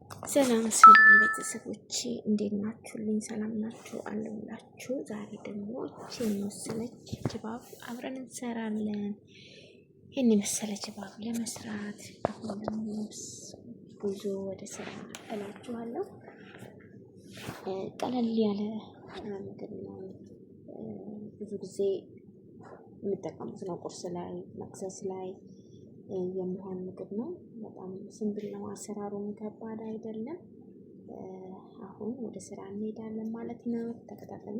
ሰላም ሰላም ቤተሰቦቼ እንዴት ናችሁልኝ? ሰላም ናችሁ አለሁላችሁ። ዛሬ ደግሞ ይህን የመሰለች ችባብ አብረን እንሰራለን። ይህን የመሰለ ችባብ ለመስራት አሁን ደግሞ ጉዞ ወደ ስራ እላችኋለሁ። ቀለል ያለ ምግብ ነው። ብዙ ጊዜ የምጠቀሙት ነው። ቁርስ ላይ መክሰስ ላይ የሚሆን ምግብ ነው። በጣም ሲምፕል ነው። አሰራሩም ከባድ አይደለም። አሁን ወደ ስራ እንሄዳለን ማለት ነው። ተከታተሉ።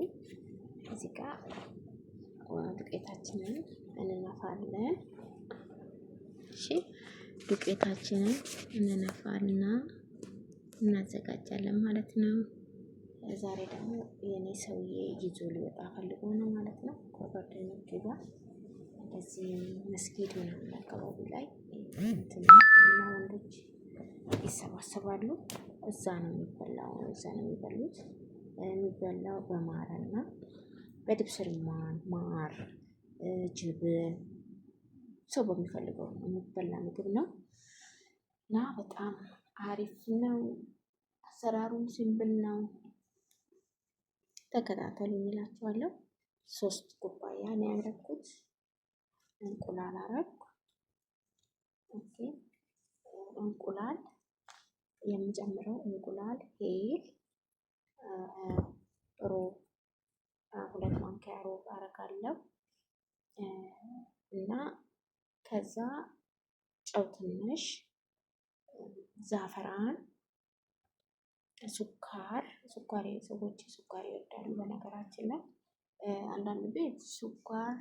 እዚህ ጋር ዱቄታችንን እንነፋለን። እሺ ዱቄታችንን እንነፋና እናዘጋጃለን ማለት ነው። ዛሬ ደግሞ የኔ ሰውዬ ይዞ ሊወጣ ፈልጎ ነው ማለት ነው። ከጓደኞቹ ጋር እንደዚህ መስጊድ ምናምን አካባቢ ላይ እና ወንዶች ይሰባሰባሉ። እዛ ነው የሚበላው። እዛ ነው የሚበሉት። የሚበላው በማርና በድብስ ርማን፣ ማር፣ ጅብን ሰው በሚፈልገው የሚበላ ምግብ ነው እና በጣም አሪፍ ነው። አሰራሩም ሲምፕል ነው። ተከታተሉ እላችኋለሁ። 3 ኩባያ ነው ያደረኩት። እንቁላል አረኩ። ኦኬ እንቁላል የምጨምረው እንቁላል ሄል ሮብ 2 ማንኪያ ሮብ አረጋለሁ እና ከዛ ጨው ትንሽ፣ ዛፈራን፣ ስኳር ሰዎች ስኳር ይወዳሉ። በነገራችን ላይ አንዳንድ ቤት ስኳር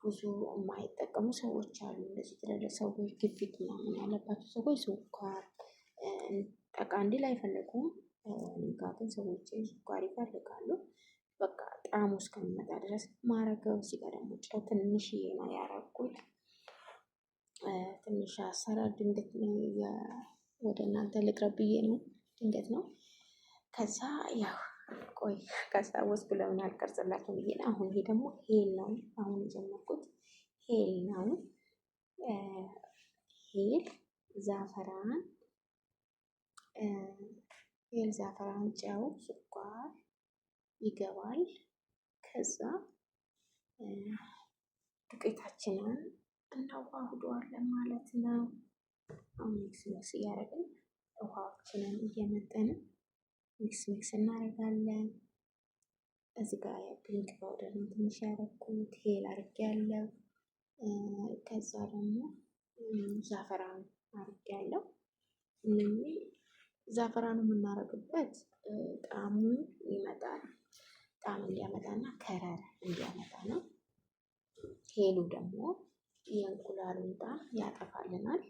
ብዙ የማይጠቀሙ ሰዎች አሉ። እንደዚህ ትልልቅ ሰዎች ግፊት ምናምን ያለባቸው ሰዎች ስኳር ጠቃ እንዲል አይፈልጉም። እኔ ጋር ግን ሰዎች ስኳር ይፈልጋሉ። በቃ ጣዕሙ እስከሚመጣ ድረስ ማረገው። እዚህ ጋር ደግሞ ጨው ትንሽዬ ነው ያረኩት። ትንሽ አሰራር ድንገት ወደ እናንተ ልቅረብ ብዬ ነው። ድንገት ነው። ከዛ ያው ቆይ ካስታወስኩ ለምን አልቀርጽላችሁም ብዬ ነው። አሁን ይሄ ደግሞ ሄል ነው። አሁን የጀመርኩት ሄል ነው። ሄል ዛፈራን፣ ጨው፣ ስኳር ይገባል። ከዛ ዱቄታችንን እናዋህደዋለን ማለት ነው። አሁን ሚክስ እያደረግን ውሃችንን እየመጠንን ሚክስ እናደርጋለን። እዚህ ጋር ፒንክ ፓውደር ነው ትንሽ ያደረኩት። ሄል አድርጌያለሁ። ከዛ ደግሞ ዛፈራን አድርጌያለሁ። ዛፈራኑ የምናደርግበት ጣዕሙ ይመጣል። ጣዕም እንዲያመጣና ከረር እንዲያመጣ ነው። ሄሉ ደግሞ የእንቁላሉን ጣዕም ያጠፋልናል።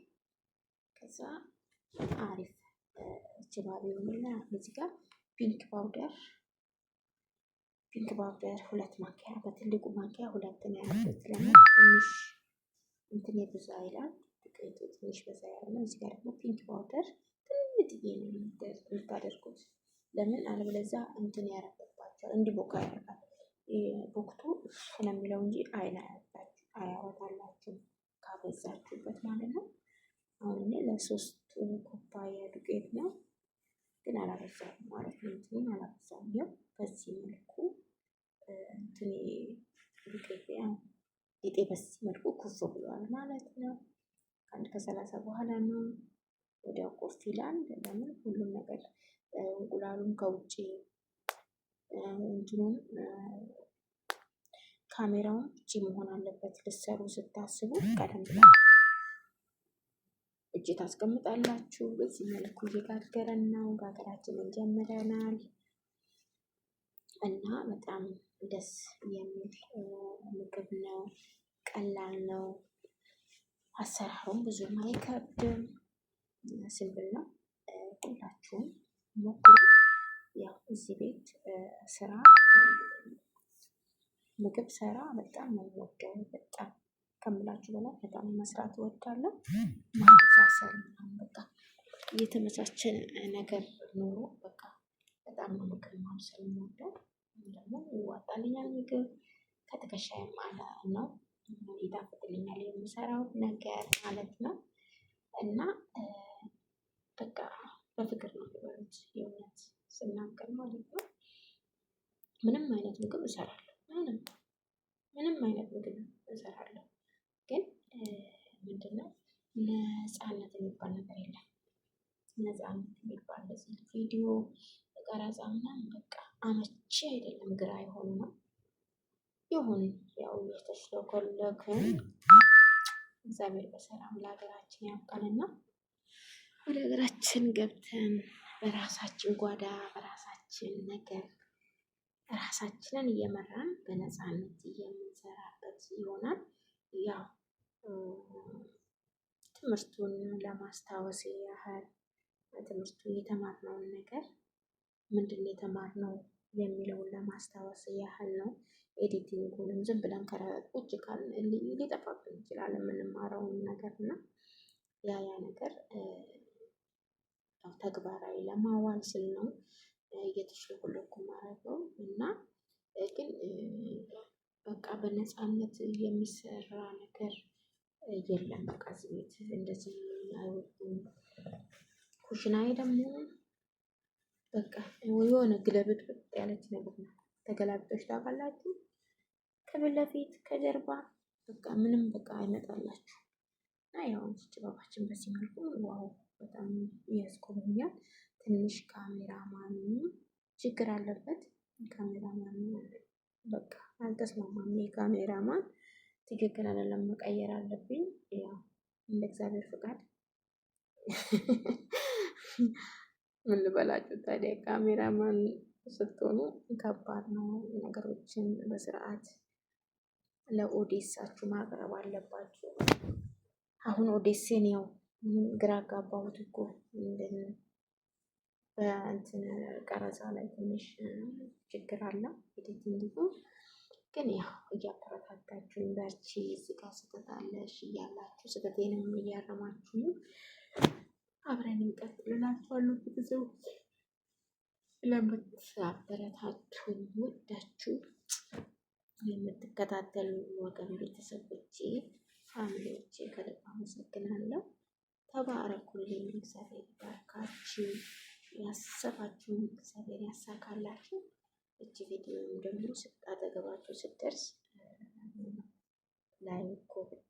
ከዛ አሪፍ ችባብ ይሆንና እዚህ ጋር ፒንክ ፓውደር 2 ማንኪያ፣ በትልቁ ማንኪያ 2 ነው ያደረኩት። ለምን ትንሽ እንትን የበዛ ይላል። ዱቄቱ ትንሽ በዛ ያለ ነው። እዚህ ጋር ደግሞ ፒንክ ፓውደር ትንሽዬ ነው የምታደርጉት። ለምን አለበለዚያ እንትን ያረግባቸዋል፣ እንዲቦካ ያደርጋል። ቦክቶ ስለሚለው እንጂ አያወጣላችሁም ካበዛችሁበት ማለት ነው። አሁን እኔ ለ3 ኩባያ ዱቄት ነው ግን አላበዛም ማለት ነው። እንትኑን አላበዛም። ያው በዚህ መልኩ እንትን ዱቄቴ ሊጤ በዚህ መልኩ ኩፍ ብሏል ማለት ነው። ከአንድ ከ30 በኋላ ነው ወዲያው ቁርስ ይላል። ለምን ሁሉም ነገር እንቁላሉም ከውጪ እንትኑን ካሜራውን ውጪ መሆን አለበት። ልትሰሩ ስታስቡ ቀደም ብላችሁ እጅ ታስቀምጣላችሁ። በዚህ መልኩ እየጋገረን ነው። ጋገራችንን ጀምረናል እና በጣም ደስ የሚል ምግብ ነው። ቀላል ነው። አሰራሩም ብዙም አይከብድም። ሲምፕል ነው። ሁላችሁም ሞክሩ። ያው እዚህ ቤት ስራ ምግብ ሰራ በጣም ነው የምወደው። በጣም ከምላችሁ በላይ በጣም መስራት እወዳለሁ። ማበሳሰል ምናምን በቃ የተመቻቸን ነገር ኖሮ በቃ በጣም ነው ምግብ ማብሰል የምወደው። ደግሞ ይዋጣልኛል። ምግብ ከትከሻዬም አለ ነው ይጣፍጥልኛል የምሰራው ነገር ማለት ነው። እና በቃ በፍቅር ነው የሚበሉት። የእውነት ስናገር ማለት ነው። ምንም አይነት ምግብ እሰራለሁ። ምንም አይነት ምግብ እሰራለሁ። ግን ምንድነው ነፃነት የሚባል ነገር የለም። ነፃነት የሚባል በዚህ ቪዲዮ ቀረጻ ምናምን በቃ አመቺ አይደለም። ግራ የሆኑ ነው ይሁን ያው እየተሽለኮለክን እግዚአብሔር በሰላም ለሀገራችን ያብቃንና ወደ ሀገራችን ገብተን በራሳችን ጓዳ በራሳችን ነገር ራሳችንን እየመራን በነፃነት የምንሰራበት ይሆናል። ያው ትምህርቱን ለማስታወስ ያህል ትምህርቱን የተማርነውን ነገር ምንድን ነው የተማርነው የሚለውን ለማስታወስ ያህል ነው። ኤዲቲንጉንም ዝም ብለን ቁጭ ካልን ሊጠፋብን ይችላል የምንማረውን ነገር እና ያ ነገር ተግባራዊ ለማዋል ስል ነው እየተሽለኮለኩ ማድረገው እና ግን በቃ በነፃነት የሚሰራ ነገር የለም። በቃ እዚህ ቤት እንደዚህ አይወዱም። ኩሽናዬ ደግሞ በቃ የሆነ ግለብጥብጥ ያለች ነገር ነው። ተገላብጦች ታውቃላችሁ? ከፊት ለፊት ከጀርባ በቃ ምንም በቃ አይመጣላችሁ እና ያው ጥበባችን በዚህ መልኩ ዋው በጣም ያስጎበኛል። ትንሽ ካሜራማኑ ችግር አለበት። ካሜራማኑ በቃ አልተስማማም። የካሜራማን ትክክል አይደለም፣ መቀየር አለብኝ። ያው እንደ እግዚአብሔር ፍቃድ ምን ልበላችሁ ታዲያ ካሜራማን ስትሆኑ ከባድ ነው። ነገሮችን በስርዓት ለኦዲየንሳችሁ ማቅረብ አለባችሁ። አሁን ኦዲየንሴን ያው ግራ አጋባሁት እኮ በእንትን ቀረጻ ላይ ትንሽ ችግር አለ። ኤዲቲንግ ግን ያው እያበረታታችሁኝ በርቺ፣ እዚህ ጋር ስህተት አለሽ እያላችሁ ስህተቴንም እያረማችሁ አብረን እንቀጥልላችኋለሁ። ጊዜው ስለምታበረታቱኝ ወዳችሁ የምትከታተሉ ወገን ቤተሰቦቼ ፋሚሊዎቼ ከልብ አመሰግናለሁ። ተባረኩልኝ። እግዚአብሔር ይባርካችሁ። ያሰባችሁን እግዚአብሔር ያሳካላችሁ። እቺ ቪዲዮም ደግሞ ስታጠገባችሁ ስትደርስ ላይክ ኮሜንት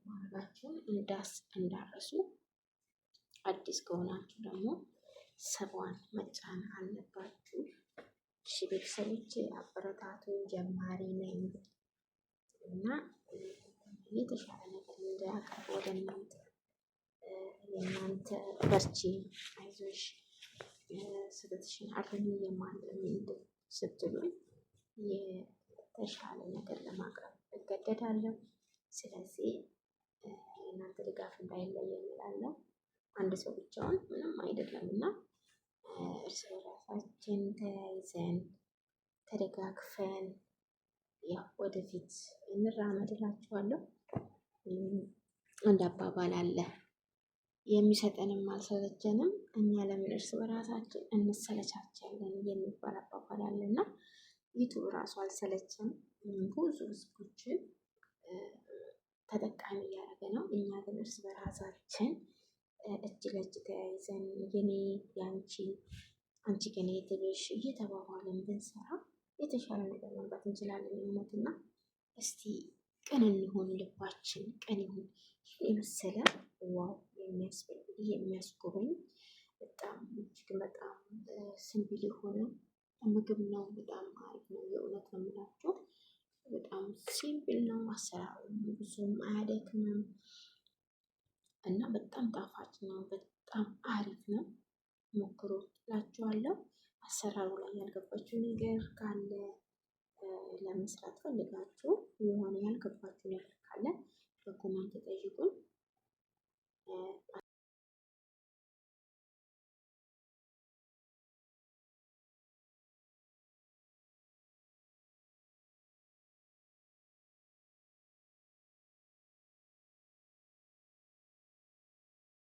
ማድረጋችሁን እንዳረሱ። አዲስ ከሆናችሁ ደግሞ ሰቧን መጫን አለባችሁ። እሺ ቤተሰቦቼ አበረታቱን። ጀማሪ ነኝ እና የተሻለ ነገር እንዳያቀርብ ወደ እናንተ የእናንተ በርቺ፣ አይዞሽ፣ ስህተትሽን አርሚ ስትሉኝ የተሻለ ነገር ለማቅረብ እገደዳለሁ። ስለዚህ እናንተ ድጋፍ እንዳይለየን እላለሁ። አንድ ሰው ብቻውን ምንም አይደለም እና እርስ በራሳችን ተያይዘን ተደጋግፈን ያው ወደፊት እንራመድ እላችኋለሁ። አንድ አባባል አለ፣ የሚሰጠንም አልሰለቸንም እኛ ለምን እርስ በራሳችን እንሰለቻቻለን የሚባል አባባል አለና ዩቱብ ራሱ አልሰለቸም። ብዙ ህዝቦችን ተጠቃሚ እያደረገ ነው። እኛ ግን እርስ በራሳችን እጅ ለእጅ ተያይዘን የኔ የአንቺ አንቺ ከኔ ትብሽ እየተባባልን ብንሰራ የተሻለ ነገር ማምጣት እንችላለን። እውነትና እስቲ ቅን እንሆን፣ ልባችን ቅን ይሁን። የመሰለ ዋው የሚያስብል የሚያስጎበኝ በጣም እጅግ በጣም ሲምፕል የሆነ ምግብ ነው። በጣም አሪፍ ነው። የእውነት ነው የምላችሁ። በጣም ሲምፕል ነው አሰራሩ፣ ብዙም አያደክምም እና በጣም ጣፋጭ ነው። በጣም አሪፍ ነው። ሞክሩት እላችኋለሁ። አሰራሩ ላይ ያልገባችሁ ነገር ካለ ለመስራት ፈልጋችሁ የሆነ ያልገባችሁ ነገር ካለ በኮሜንት ጠይቁን።